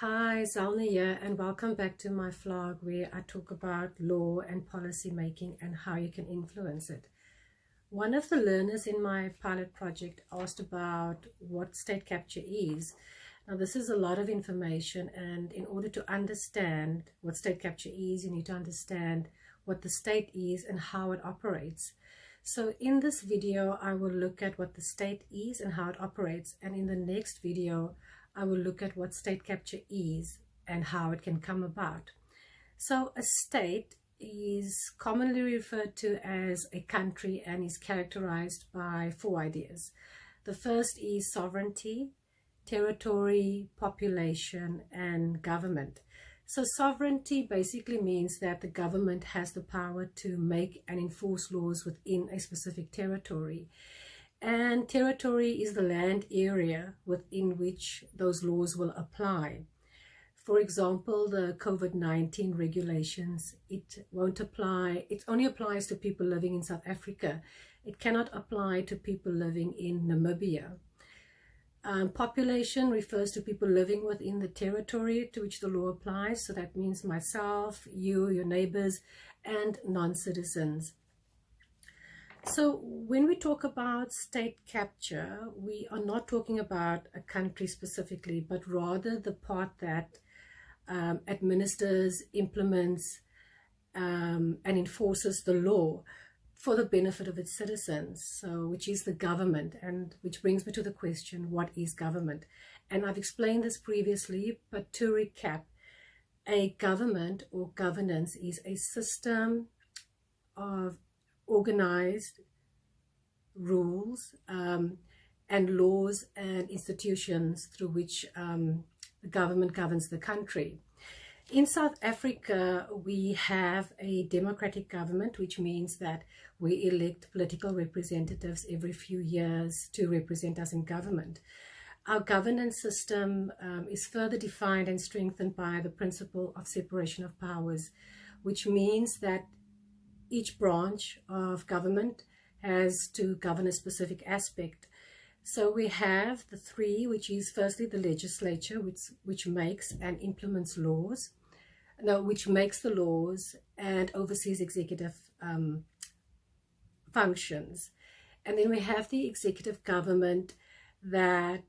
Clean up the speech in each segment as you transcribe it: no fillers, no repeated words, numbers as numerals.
Hi, Zalna here, and welcome back to my vlog where I talk about law and policy making and how you can influence it. One of the learners in my pilot project asked about what state capture is. Now, this is a lot of information, and in order to understand what state capture is, you need to understand what the state is and how it operates. So in this video, I will look at what the state is and how it operates, and in the next video, I will look at what state capture is and how it can come about. So a state is commonly referred to as a country and is characterized by four ideas. The first is sovereignty, territory, population, and government. So sovereignty basically means that the government has the power to make and enforce laws within a specific territory. And territory is the land area within which those laws will apply. For example, the COVID-19 regulations, it won't apply, it only applies to people living in South Africa. It cannot apply to people living in Namibia. Population refers to people living within the territory to which the law applies. So that means myself, you, your neighbors, and non-citizens. So when we talk about state capture, we are not talking about a country specifically, but rather the part that administers, implements, and enforces the law for the benefit of its citizens, so which is the government, and which brings me to the question, what is government? And I've explained this previously, but to recap, a government or governance is a system of organized rules and laws and institutions through which the government governs the country. In South Africa, we have a democratic government, which means that we elect political representatives every few years to represent us in government. Our governance system is further defined and strengthened by the principle of separation of powers, which means that each branch of government has to govern a specific aspect. So we have the three, which is firstly the legislature, which makes and implements laws, which makes the laws and oversees executive functions. And then we have the executive government that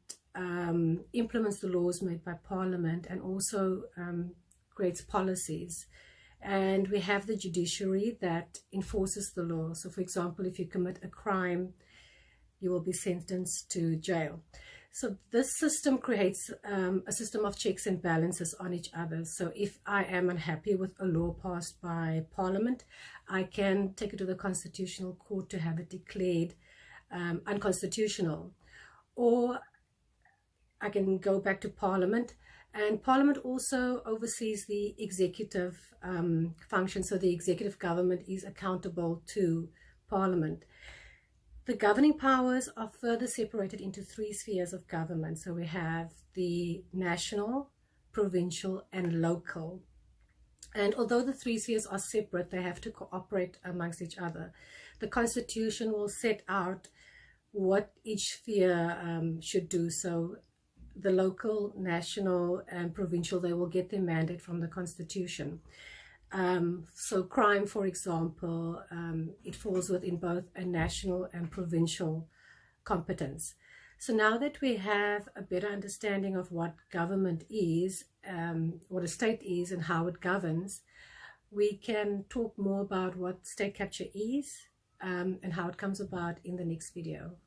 implements the laws made by Parliament and also creates policies. And we have the judiciary that enforces the law. So for example, if you commit a crime, you will be sentenced to jail. So this system creates a system of checks and balances on each other. So if I am unhappy with a law passed by Parliament, I can take it to the Constitutional Court to have it declared unconstitutional. Or I can go back to Parliament, and Parliament also oversees the executive function. So the executive government is accountable to Parliament. The governing powers are further separated into three spheres of government. So we have the national, provincial, and local. And although the three spheres are separate, they have to cooperate amongst each other. The Constitution will set out what each sphere should do. So the local, national, and provincial, they will get their mandate from the Constitution. So crime, for example, it falls within both a national and provincial competence. So now that we have a better understanding of what government is, what a state is and how it governs, we can talk more about what state capture is and how it comes about in the next video.